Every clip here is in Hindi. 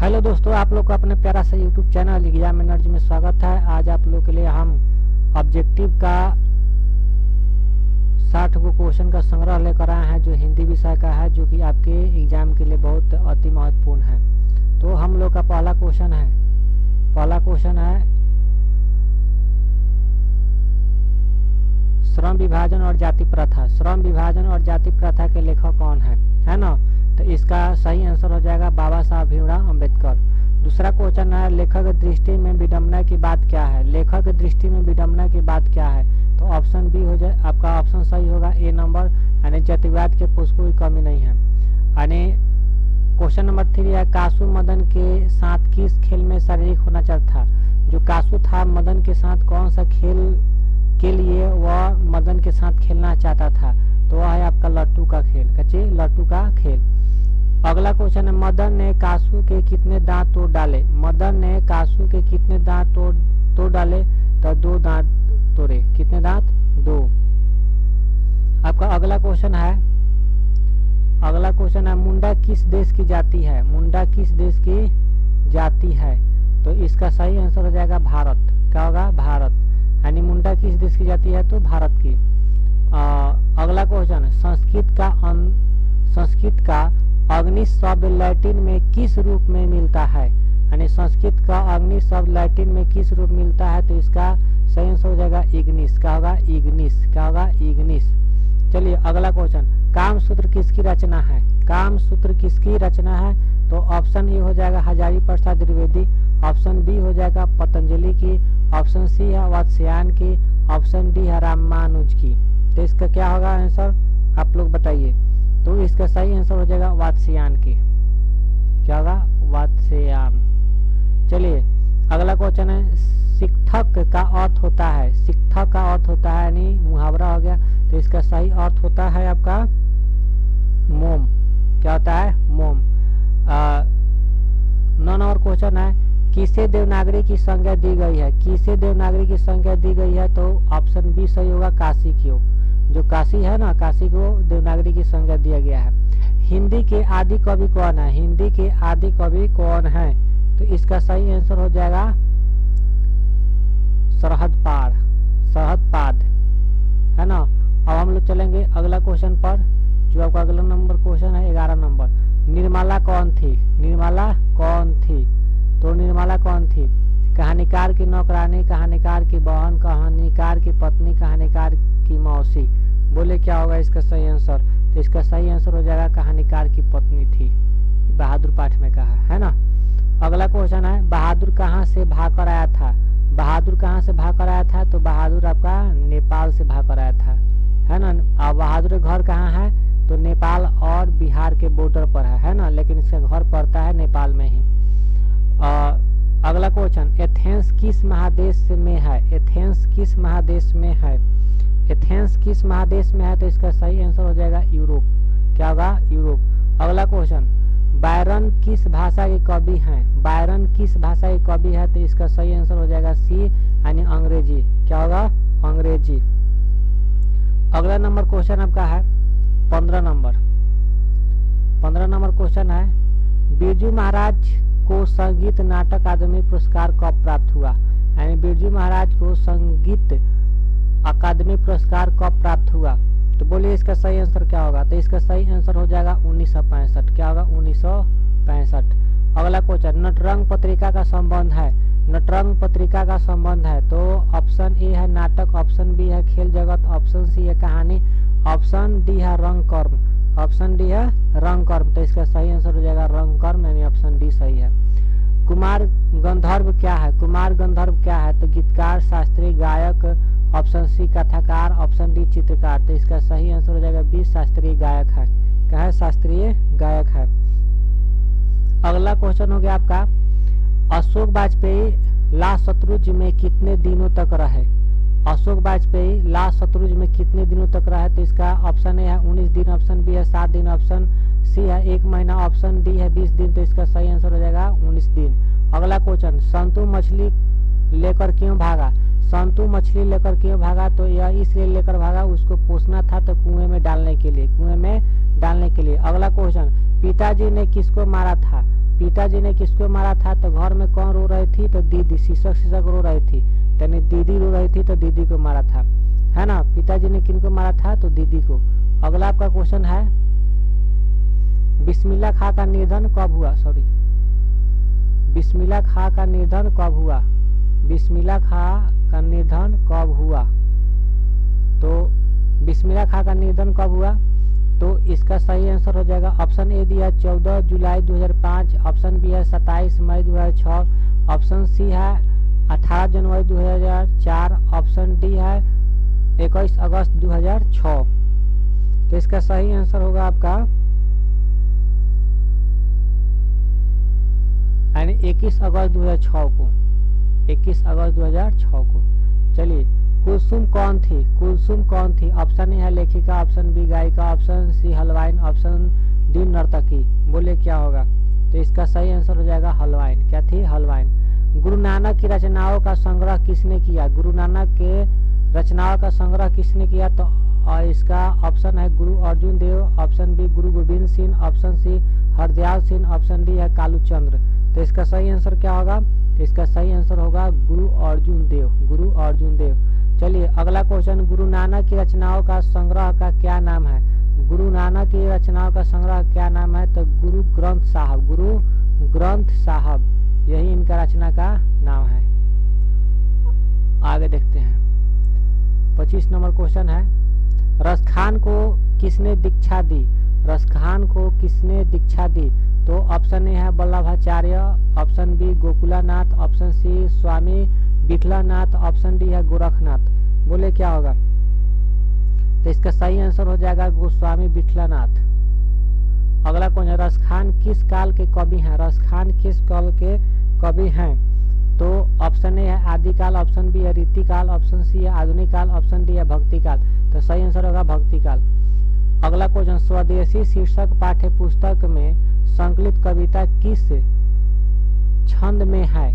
हेलो दोस्तों, आप लोग का अपने प्यारा सा यूट्यूब चैनल एग्जाम एनर्जी में स्वागत है। आज आप लोग के लिए हम ऑब्जेक्टिव का 60 गो क्वेश्चन का संग्रह लेकर आए हैं, जो हिंदी विषय का है, जो कि आपके एग्जाम के लिए बहुत अति महत्वपूर्ण है। तो हम लोग का पहला क्वेश्चन है श्रम विभाजन और जाति प्रथा। श्रम विभाजन और जाति प्रथा के लेखक कौन है ना? तो इसका सही आंसर हो जाएगा बाबा साहब भीमराव अंबेडकर। दूसरा क्वेश्चन है लेखक दृष्टि में विडंबना की बात क्या है। लेखक दृष्टि में विडंबना की बात क्या है? तो ऑप्शन बी हो जाए, आपका ऑप्शन सही होगा ए नंबर, यानी जातिवाद के पुष्पों की कमी नहीं है। यानी क्वेश्चन नंबर 3 है कासू मदन के साथ किस खेल में शारीरिक होना था। जो कासू था मदन के साथ कौन सा खेल के लिए वह मदन के साथ खेलना चाहता था? तो वह है आपका लट्टू का खेल। कच्चे लट्टू का खेल। अगला क्वेश्चन है मदन ने कासू के कितने दांत तोड़ डाले। मदन ने कासू के कितने दांत तोड़ डाले? तो 2 दांत तोड़े। कितने दांत? 2। आपका अगला क्वेश्चन है मुंडा किस देश की जाति है। मुंडा किस देश की जाति है? तो इसका सही आंसर हो जाएगा भारत। क्या होगा? भारत। यानी मुंडा किस देश की जाति है? तो भारत की। अगला क्वेश्चन संस्कृत का अग्नि शब्द लैटिन में किस रूप में मिलता है। यानी संस्कृत का अग्नि शब्द लैटिन में किस रूप मिलता है? तो इसका सही आंसर हो जाएगा इग्निस। क्या होगा? इग्निस। क्या होगा? इग्निस। चलिए अगला क्वेश्चन, कामसूत्र किसकी रचना है। कामसूत्र किसकी रचना है? तो ऑप्शन ए हो जाएगा हजारी प्रसाद द्विवेदी, ऑप्शन बी हो जाएगा पतंजलि की, ऑप्शन सी है वात्स्यायन की, ऑप्शन डी है रामानुज की। तो इसका क्या होगा आंसर, आप लोग बताइए। तो इसका सही आंसर हो जाएगा वात्स्यायन की। क्या होगा? वात्स्यायन। चलिए अगला क्वेश्चन है शिक्षक का अर्थ होता है। शिक्षक का अर्थ होता है यानी मुहावरा हो गया। तो इसका सही अर्थ होता है आपका मोम। क्या होता है? मोम। 9 नंबर क्वेश्चन है किसे देवनागरी की संज्ञा दी गई है। किसे देवनागरी की संज्ञा दी गई है? तो ऑप्शन बी सही होगा काशी की। जो काशी है ना, काशी को देवनागरी की संज्ञा दिया गया है। हिंदी के आदि कवि कौन है। हिंदी के आदि कवि कौन है? तो इसका सही आंसर हो जाएगा सरहद है ना। अब हम लोग चलेंगे अगला क्वेश्चन पर, जो आपका अगला नंबर क्वेश्चन है 11 नंबर। निर्मला कौन थी। निर्मला कौन थी? तो निर्मला कौन थी? कहानीकार की नौकरानी, कहानीकार की बहन, कहानीकार की पत्नी, कहानीकार की मौसी। बोले क्या होगा इसका सही आंसर? तो इसका सही आंसर हो जाएगा कहानीकार की पत्नी थी। बहादुर पाठ में कहा है ना। अगला क्वेश्चन है बहादुर कहाँ से भाग कर आया था। बहादुर कहाँ से भाग कर आया था? तो बहादुर आपका नेपाल से भाग कर आया था, है ना। अब बहादुर घर कहाँ है? तो नेपाल और बिहार के बॉर्डर पर है ना, लेकिन इसका घर पड़ता है नेपाल में ही। अगला क्वेश्चन एथेंस किस महादेश में है। एथेंस किस महादेश में है? एथेंस किस महादेश में है? तो इसका सही आंसर हो जाएगा यूरोप। क्या होगा? यूरोप। अगला क्वेश्चन बायरन किस भाषा के कवि हैं। बायरन किस भाषा के कवि है? तो इसका सही आंसर हो जाएगा सी, यानी अंग्रेजी। क्या होगा? अंग्रेजी। अगला नंबर क्वेश्चन आपका है 15 नंबर। 15 नंबर क्वेश्चन है बिरजू महाराज को संगीत नाटक अकादमी पुरस्कार कब प्राप्त हुआ। यानी बिरजू महाराज को संगीत अकादमी पुरस्कार कब प्राप्त हुआ? तो बोलिए इसका सही आंसर क्या होगा? तो इसका सही आंसर हो जाएगा 1965। क्या होगा? 1965। अगला क्वेश्चन नटरंग पत्रिका का संबंध है। नटरंग पत्रिका का संबंध है तो ऑप्शन ए है नाटक, ऑप्शन बी है खेल जगत, ऑप्शन सी है कहानी, ऑप्शन डी है रंग कर्म। ऑप्शन डी है रंग कर्म। तो इसका सही आंसर हो जाएगा रंग कर्म, यानी ऑप्शन डी सही है। कुमार गंधर्व क्या है। कुमार गंधर्व क्या है? तो गीतकार, शास्त्रीय गायक, ऑप्शन सी कथाकार, ऑप्शन डी चित्रकार। तो इसका सही आंसर हो जाएगा बी शास्त्रीय गायक है। क्या है? शास्त्रीय गायक है। अगला क्वेश्चन हो गया आपका अशोक वाजपेयी ला शत्रुंज में कितने दिनों तक रहे। अशोक वाजपेयी ला शत्रुंज में कितने दिनों तक रहे? तो इसका ऑप्शन ए है 19 दिन, ऑप्शन बी है 7 दिन, ऑप्शन सी है 1 महीना, ऑप्शन डी है 20 दिन। तो इसका सही आंसर हो जाएगा 19 दिन। अगला क्वेश्चन संतु मछली लेकर क्यों भागा। संतु मछली लेकर क्यों भागा? तो यह इसलिए लेकर भागा, उसको पोसना था तो कुएं में डालने के लिए। अगला क्वेश्चन पिताजी ने किसको मारा था। पिताजी ने किसको मारा था, तो घर में कौन रो रही थी, तो दीदी, शीशक रो रही थी, यानी दीदी रो रही थी तो दीदी को मारा था, है ना। पिताजी ने किनको मारा था, तो दीदी को। अगला आपका क्वेश्चन है, बिस्मिल्लाह खां का निधन कब हुआ, सॉरी, बिस्मिल्लाह खां का निधन कब हुआ, बिस्मिल्लाह खां का निधन कब हुआ, तो बिस्मिल्लाह खां का निधन कब हुआ, तो इसका सही आंसर हो जाएगा ऑप्शन ए दिया 14 जुलाई 2005, ऑप्शन बी है 27 मई 2006, ऑप्शन सी है 18 जनवरी 2004, ऑप्शन डी है 21 अगस्त 2006। तो इसका सही आंसर होगा आपका यानी 21 अगस्त 2006 को, 21 अगस्त 2006 को। चलिए, कुलसुम कौन थी, कुलसुम कौन थी, ऑप्शन ए है लेखिका, ऑप्शन बी गायिका, ऑप्शन सी हलवाइन, ऑप्शन डी नर्तकी। बोले क्या होगा, तो इसका सही आंसर हो जाएगा हलवाइन। क्या थी, हलवाइन। गुरु नानक की रचनाओं का संग्रह किसने किया, गुरु नानक के रचनाओं का संग्रह किसने किया, तो इसका ऑप्शन है गुरु अर्जुन देव, option B Guru Gobind Singh, option C Hardayal Singh, option D है कालूचंद्र। तो इसका सही आंसर क्या होगा, तो इसका सही आंसर होगा गुरु अर्जुन देव, गुरु अर्जुन देव। चलिए अगला क्वेश्चन, गुरु नानक की रचनाओं का संग्रह का क्या नाम है, गुरु नानक की रचनाओं का संग्रह क्या नाम है, तो गुरु ग्रंथ साहब, गुरु ग्रंथ साहब, यही इनका रचना का नाम है। आगे देखते हैं, 25 नंबर क्वेश्चन है, रसखान को किसने दीक्षा दी, रसखान को किसने दीक्षा दी, तो ऑप्शन ए है Vallabhacharya, option B Gokulanath, option C Swami Vitthalanath, option D है गोरखनाथ। बोले क्या होगा, तो इसका सही आंसर हो जाएगा गोस्वामी विठलानाथ। अगला कौन है, रसखान किस काल के कवि हैं, रसखान किस काल के कवि हैं, तो ऑप्शन ए है आदिकाल, ऑप्शन बी है रीतिकाल, ऑप्शन सी है आधुनिक काल, ऑप्शन डी है भक्ति काल। तो सही आंसर होगा भक्ति काल। अगला क्वेश्चन, स्वदेशी शीर्षक पाठ्य पुस्तक में संकलित कविता किस छंद में है,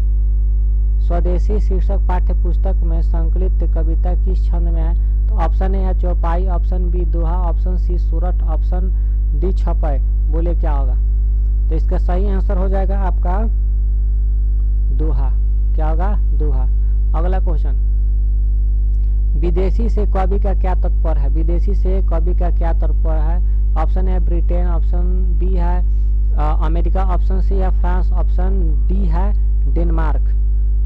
स्वदेशी शीर्षक पाठ्य पुस्तक में संकलित कविता किस छंद में है, तो ऑप्शन ए है चौपाई, ऑप्शन बी दोहा, ऑप्शन सी सोरठ, ऑप्शन डी छपै। बोले क्या होगा, तो इसका सही आंसर हो जाएगा आपका दोहा। क्या होगा, दोहा। अगला क्वेश्चन, विदेशी से कवि का क्या तात्पर्य है, विदेशी से कवि का क्या तात्पर्य है, option A Britain, option B है अमेरिका, ऑप्शन सी है फ्रांस, ऑप्शन डी है डेनमार्क।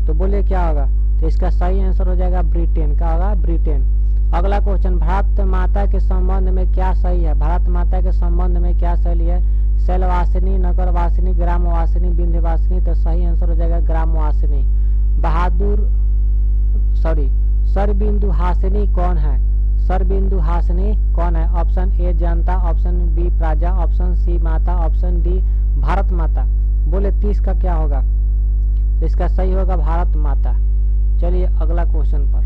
तो बोले क्या होगा, तो इसका सही आंसर हो जाएगा ब्रिटेन। क्या होगा, ब्रिटेन। अगला क्वेश्चन, भारत माता के संबंध में क्या सही है, भारत माता के संबंध में क्या सही है, शैलवासिनी, नगरवासिनी, ग्रामवासिनी, विंध्यवासिनी। तो सही आंसर हो जाएगा ग्रामवासिनी। बहादुर सॉरी सरबिंदु हासिनी कौन है, सरबिंदु हासिनी कौन है, ऑप्शन ए जनता, ऑप्शन बी प्रजा, ऑप्शन सी माता, ऑप्शन डी भारत माता। बोले 30 का क्या होगा, तो इसका सही होगा भारत माता। चलिए अगला क्वेश्चन पर,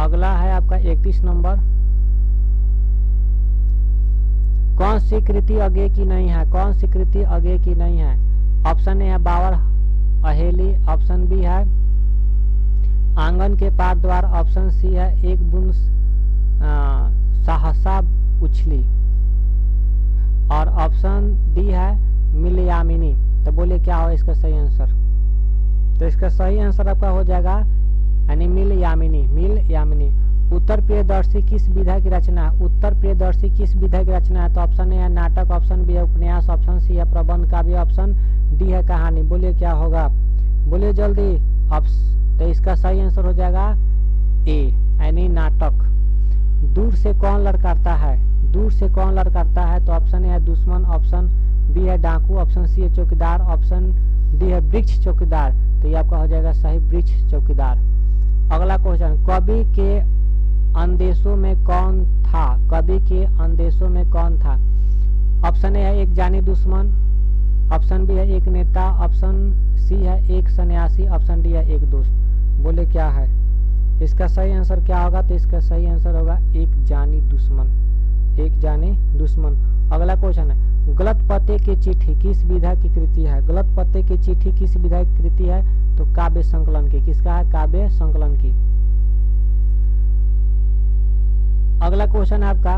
अगला है आपका 31 नंबर, कौन सी कृति आगे की नहीं है, कौन सी कृति आगे की नहीं है, ऑप्शन ए है बावर अहेली, ऑप्शन बी है आंगन के पार द्वार, ऑप्शन सी है एक बूंद सहसा उछली, और ऑप्शन डी है मिलयामिनी। तो बोले क्या हो इसका सही आंसर, तो इसका सही आंसर आपका हो जाएगा यानी मिलयामिनी, मिलयामिनी। उत्तर प्रियदर्शी किस विधा की रचना है, उत्तर प्रियदर्शी किस विधा की रचना है, तो ऑप्शन ए है नाटक, ऑप्शन बी है उपन्यास, ऑप्शन सी है प्रबंध काव्य, ऑप्शन डी है कहानी। बोलिए क्या होगा, बोलिए जल्दी। तो इसका सही आंसर हो जाएगा ए यानी नाटक। दूर से कौन लड़काता है, दूर से कौन लड़काता है, तो ऑप्शन ए है दुश्मन, ऑप्शन बी है डाकू, ऑप्शन सी है चौकीदार, ऑप्शन डी है वृक्ष चौकीदार। तो ये आपका हो जाएगा सही वृक्ष चौकीदार। अगला क्वेश्चन, कवि के अंदेशों में कौन था, कवि के अंदेशों में कौन था, ऑप्शन ए है एक जानी दुश्मन, ऑप्शन बी है एक नेता, ऑप्शन सी है एक सन्यासी, ऑप्शन डी है एक दोस्त। बोले क्या है, इसका सही आंसर क्या होगा, तो इसका सही आंसर होगा एक जानी दुश्मन, एक जानी दुश्मन। अगला क्वेश्चन है, गलत पते की चिट्ठी किस विधा की कृति है, गलत पते की चिट्ठी किस विधा की कृति है, तो काव्य संकलन की। किसका है, काव्य संकलन की। अगला क्वेश्चन है आपका,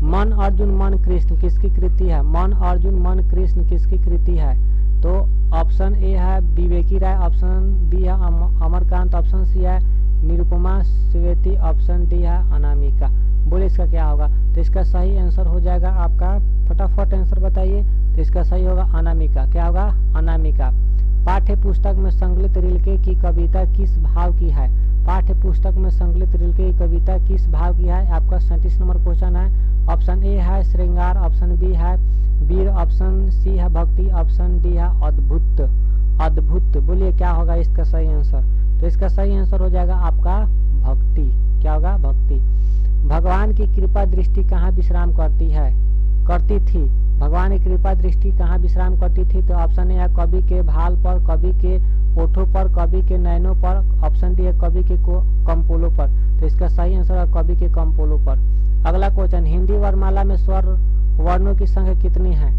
मन अर्जुन मन कृष्ण किसकी कृति है? मन अर्जुन मन कृष्ण किसकी कृति है? तो ऑप्शन ए है विवेकी राय, ऑप्शन बी है अमरकांत, ऑप्शन सी है निरुपमा स्वेती, ऑप्शन डी है अनामिका। बोले इसका क्या होगा? तो इसका सही आंसर हो जाएगा आपका, फटाफट आंसर बताइए। तो इसका सही होगा अनामिका। क्या होगा? अनामिका। पाठ्य पुस्तक में संकलित रिल्के की कविता किस भाव की है? पाठ्य पुस्तक में संकलित रिल्के की कविता किस भाव की है? आपका 37 नंबर क्वेश्चन है। ऑप्शन ए है श्रृंगार, ऑप्शन बी है वीर, ऑप्शन सी है भक्ति, ऑप्शन डी है अद्भुत। अद्भुत। बोलिए क्या होगा इसका सही आंसर? तो इसका सही आंसर हो जाएगा आपका भक्ति। क्या होगा? भक्ति। भगवान की कृपा दृष्टि कहाँ विश्राम करती थी? भगवान की कृपा दृष्टि कहाँ विश्राम करती थी? तो ऑप्शन ए है कवि के भाल पर, कवि के ओठों पर, कवि के नयनों पर, ऑप्शन डी है कवि के कंपोलों पर। तो इसका सही आंसर है कवि के कंपोलों पर। अगला क्वेश्चन, हिंदी वर्णमाला में स्वर वर्णों की संख्या कितनी है?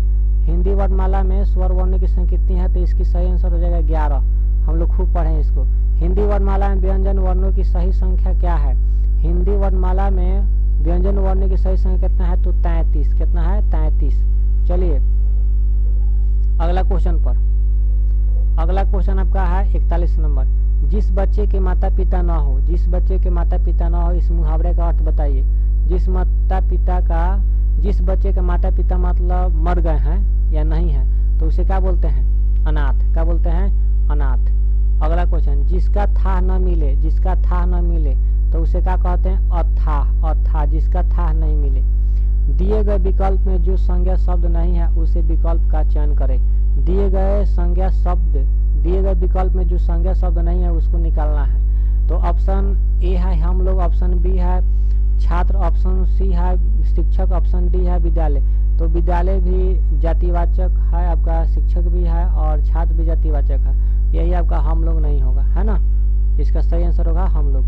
हिंदी वर्णमाला में स्वर वर्णों की संख्या कितनी है? तो इसकी सही आंसर हो जाएगा 11। हम लोग खूब पढ़े इसको। हिंदी वर्णमाला में व्यंजन वर्णों की सही संख्या क्या है? हिंदी वर्णमाला में व्यंजन वर्णों की सही संख्या कितना है? तो 33। कितना है? 33। चलिए अगला क्वेश्चन पर। अगला क्वेश्चन आपका है 41 नंबर। जिस बच्चे के माता पिता न हो, जिस बच्चे के माता पिता न हो, इस मुहावरे का अर्थ बताइए। जिस बच्चे के माता पिता मतलब मर गए हैं या नहीं है, तो उसे क्या बोलते हैं? अनाथ। क्या बोलते हैं? अनाथ। अगला क्वेश्चन, जिसका था न मिले, जिसका था न मिले, तो उसे क्या कहते हैं? अथाह। अथाह, जिसका था नहीं मिले। दिए गए विकल्प में जो संज्ञा शब्द नहीं है उसे विकल्प का चयन करें। दिए गए विकल्प में जो संज्ञा शब्द नहीं है उसको निकालना है। तो ऑप्शन ए है हम लोग, ऑप्शन बी है छात्र, ऑप्शन सी है शिक्षक, ऑप्शन डी है विद्यालय। तो विद्यालय भी जातिवाचक है आपका, शिक्षक भी है और छात्र भी जातिवाचक है। यही आपका हम लोग नहीं होगा, है ना? इसका सही आंसर होगा हम लोग।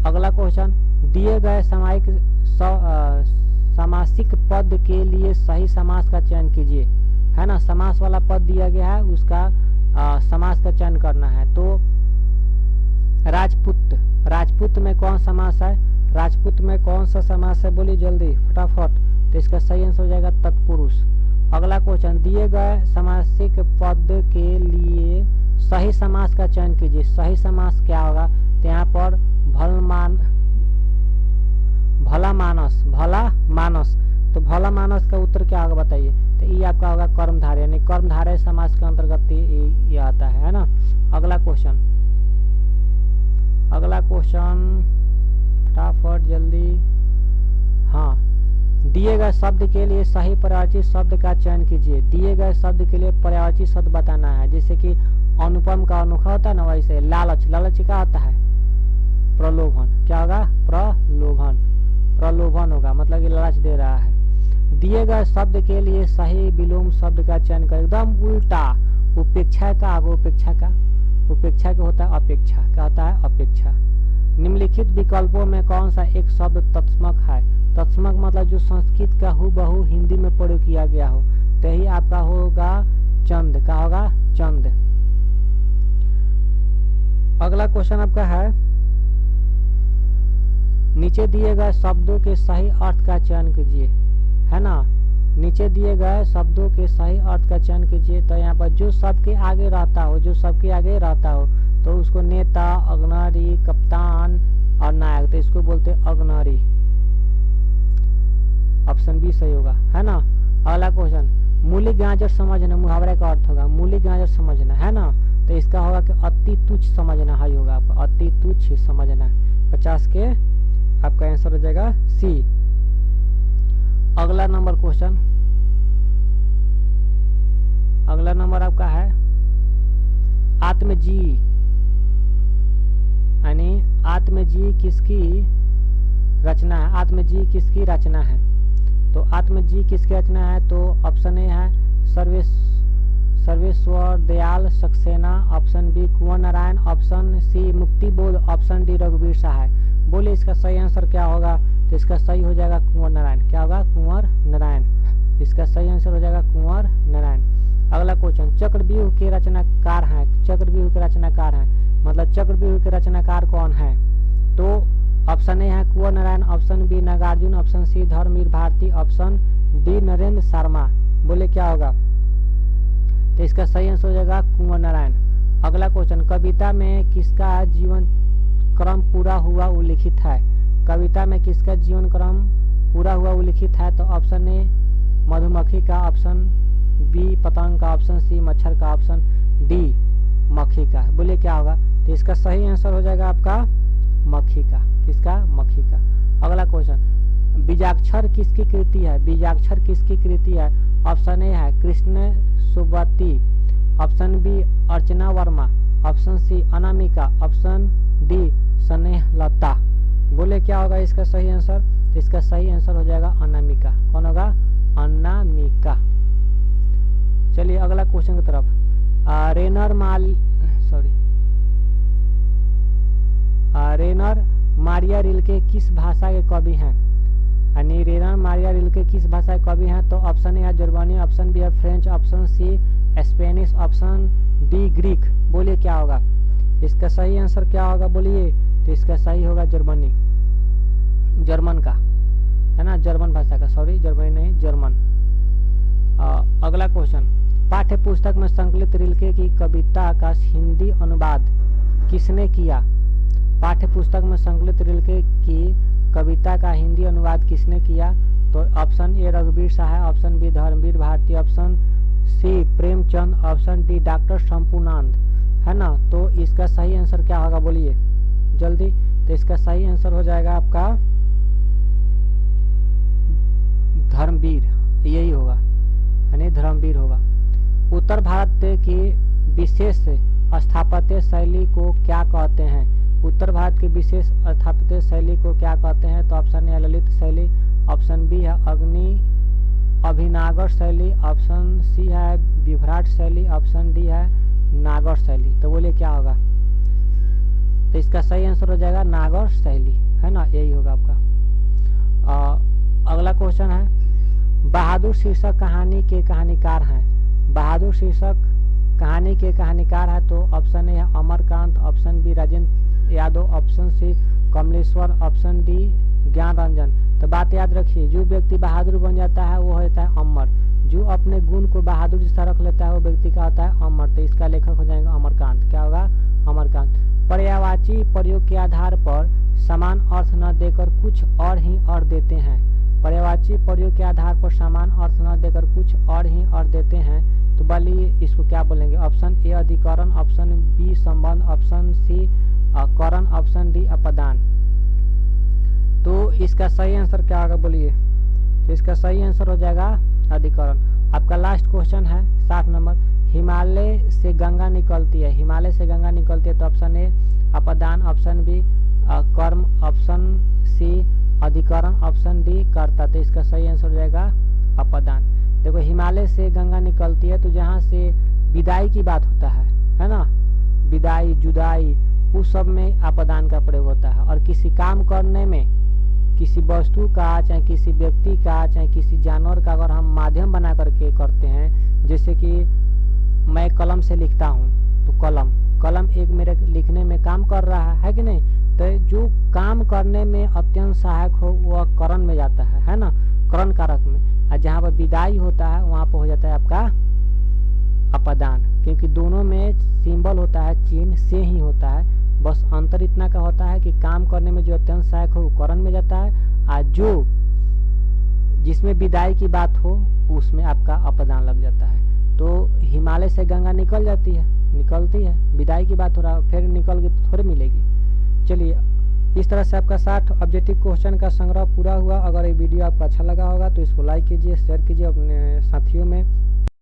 अगला क्वेश्चन, दिए गए समासिक पद के लिए सही समास का चयन कीजिए, है ना? समास वाला पद दिया गया है, उसका समास का चयन करना है। तो राजपूत, राजपूत में कौन समास है? राजपूत में कौन सा समास है? बोलिए जल्दी फटाफट। तो इसका सही आंसर हो जाएगा तत्पुरुष। अगला क्वेश्चन, दिए गए समासिक पद के लिए सही समास का चयन कीजिए। सही समास क्या होगा? तो यहाँ पर भला मानस। तो भला मानस का उत्तर क्या होगा बताइए? तो ये आपका होगा कर्मधारय, यानी कर्मधारय समास के अंतर्गत ये आता है ना? अगला क्वेश्चन फटाफट जल्दी। हाँ, दिए गए शब्द के लिए सही पर्यायवाची शब्द का चयन कीजिए। दिए गए शब्द के लिए पर्यायवाची शब्द बताना है। जैसे कि अनुपम का अनोखा होता है ना, वैसे लालच। लालच क्या होता है? प्रलोभन। क्या होगा? प्रलोभन होगा, मतलब कि लालच दे रहा है। दिए गए शब्द के लिए सही विलोम शब्द का चयन कर। एकदम उल्टा, उपेक्षा का आगे उपेक्षा का होता है अपेक्षा। क्या होता है? अपेक्षा। निम्नलिखित विकल्पों में कौन सा एक शब्द तत्समक है? तत्समक मतलब जो संस्कृत का हूबहू हिंदी में प्रयोग किया गया हो। तो यही आपका होगा चंद। क्या होगा? चंद। अगला क्वेश्चन आपका है, नीचे दिए गए शब्दों के सही अर्थ का चयन कीजिए, है ना? नीचे दिए गए शब्दों के सही अर्थ का चयन कीजिए। तो यहाँ पर जो सबके आगे रहता हो, तो उसको नेता, अग्रणी, कप्तान और नायक, तो इसको बोलते हैं अग्रणी। ऑप्शन बी सही होगा, है ना? अगला क्वेश्चन, मूली गाजर समझना, मुहावरे का अर्थ होगा मूली गाजर समझना, है ना? तो इसका होगा कि अति तुच्छ समझना, हाई होगा आपका अति तुच्छ समझना। 50 के आपका आंसर हो जाएगा सी। अगला नंबर क्वेश्चन, अगला नंबर आपका है आत्मजी, यानी आत्मजी किसकी रचना है? आत्मजी किसकी रचना है? तो आत्मजी किसकी रचना है? तो ऑप्शन ए है सर्वेश्वर दयाल सक्सेना, ऑप्शन बी कुंवर नारायण, ऑप्शन सी मुक्ति बोध, ऑप्शन डी रघुवीर सहाय। बोले इसका सही आंसर क्या होगा? तो इसका सही हो जाएगा कुंवर नारायण। क्या होगा? कुंवर नारायण। इसका सही आंसर हो जाएगा कुंवर नारायण। अगला क्वेश्चन, चक्रव्यूह के रचनाकार हैं। चक्रव्यूह के रचनाकार हैं मतलब चक्रव्यूह के रचनाकार कौन है? तो ऑप्शन ए है Kunwar Narayan, option B Nagarjun, option C Dharmveer Bharati, option D Narendra Sharma. बोले क्या होगा? तो इसका सही आंसर हो जाएगा कुंवर नारायण। अगला क्वेश्चन, कविता में किसका जीवन क्रम पूरा हुआ उल्लिखित है? कविता में किसका जीवन क्रम पूरा हुआ उल्लिखित है? तो ऑप्शन ए मधुमक्खी का, ऑप्शन बी पतंग का, ऑप्शन सी मच्छर का, ऑप्शन डी मक्खी का। बोलिए क्या होगा? तो इसका सही आंसर हो जाएगा आपका मक्खी का। किसका? मक्खी का। अगला क्वेश्चन, बीजाक्षर किसकी कृति है? बीजाक्षर किसकी कृति है? ऑप्शन ए है Krishna Sobti, option B Archana Verma, option C Anamika, option D Snehlata. बोले क्या होगा इसका सही आंसर? तो इसका सही आंसर हो जाएगा अनामिका। कौन होगा? अनामिका। चलिए अगला क्वेश्चन की तरफ। रेनर मारिया रिल्के किस भाषा के कवि हैं? यानी रेनर मारिया रिल्के किस भाषा के कवि हैं? तो ऑप्शन ए है जर्मनी, ऑप्शन बी है French, option C Spanish, option D Greek. बोलिए क्या होगा? इसका सही आंसर क्या होगा बोलिए? तो इसका सही होगा जर्मनी, जर्मन का, है ना, जर्मन भाषा का। सॉरी जर्मनी नहीं, जर्मन। अगला क्वेश्चन, पाठ्य पुस्तक में संकलित रिल्के की कविता का हिंदी अनुवाद किसने किया? पाठ्य पुस्तक में संकलित रिल्के की कविता का हिंदी अनुवाद किसने किया? तो ऑप्शन ए रघुवीर Shah, option B Dharmveer Bharati, option C Premchand, option D doctor Shambhunath, है ना। तो इसका सही आंसर क्या होगा बोलिए जल्दी? तो इसका सही आंसर हो जाएगा आपका धर्मवीर, यही होगा, यानी धर्मवीर होगा। उत्तर भारत की विशेष स्थापत्य शैली को क्या कहते हैं? उत्तर भारत की विशेष स्थापत्य शैली को क्या कहते हैं? तो ऑप्शन ए ललित शैली, ऑप्शन बी है अभिनागर शैली, ऑप्शन सी है विभ्राट शैली, ऑप्शन डी है नागर शैली। तो बोलिए क्या होगा? तो इसका सही आंसर हो जाएगा नागर शैली, है ना, यही होगा आपका। अगला क्वेश्चन है, बहादुर शीर्षक कहानी के कहानीकार हैं। बहादुर शीर्षक कहानी के कहानीकार है तो ऑप्शन ए है Amarkant, option B Rajendra Yadav, option C Kamleshwar, option D Gyan Ranjan. तो बात याद रखिए, जो व्यक्ति बहादुर बन जाता है वो होता है अमर, जो अपने गुण को बहादुर जैसा रख लेता है वो व्यक्ति का होता है अमर। तो इसका लेखक हो जाएगा अमरकांत। क्या होगा? अमरकांत। पर्यायवाची प्रयोग के आधार पर समान अर्थ न देकर कुछ और ही अर्थ देते हैं। पर्यायवाची प्रयोग के आधार पर समान अर्थ न देकर कुछ और ही अर्थ देते हैं। तो बोलिए इसको क्या बोलेंगे? ऑप्शन ए अधिकरण, ऑप्शन बी संबंध, ऑप्शन सी करण, ऑप्शन डी अपदान। तो इसका सही आंसर क्या होगा बोलिए? तो इसका सही आंसर हो जाएगा अधिकरण। आपका लास्ट क्वेश्चन है 60 नंबर, हिमालय से गंगा निकलती है। हिमालय से गंगा निकलती है तो ऑप्शन ए अपदान, ऑप्शन बी कर्म, ऑप्शन सी अधिकरण, ऑप्शन डी कर्ता। तो इसका सही आंसर हो जाएगा अपदान। देखो हिमालय से गंगा निकलती है तो जहाँ से विदाई की बात होता है ना, विदाई जुदाई, उस सब में अपदान का प्रयोग होता है। और किसी काम करने में किसी वस्तु का, चाहे किसी व्यक्ति का, चाहे किसी जानवर का अगर हम माध्यम बना करके करते हैं, जैसे कि मैं कलम से लिखता हूँ तो कलम एक मेरे लिखने में काम कर रहा है कि नहीं? तो जो काम करने में अत्यंत सहायक हो वह करण में जाता है ना, करण कारक में। और जहाँ पर विदाई होता है वहाँ पर हो जाता है आपका अपदान, क्योंकि दोनों में सिंबल होता है, चिन्ह से ही होता है। बस अंतर इतना का होता है कि काम करने में जो अत्यंत सहायक हो वो करण में जाता है, और जो जिसमें विदाई की बात हो उसमें आपका अपदान लग जाता है। तो हिमालय से गंगा निकलती है, विदाई की बात हो रहा है, फिर निकल के थोड़ी मिलेगी। चलिए इस तरह से आपका 60 ऑब्जेक्टिव क्वेश्चन का संग्रह पूरा हुआ। अगर ये वीडियो आपको अच्छा लगा होगा तो इसको लाइक कीजिए, शेयर कीजिए अपने साथियों में।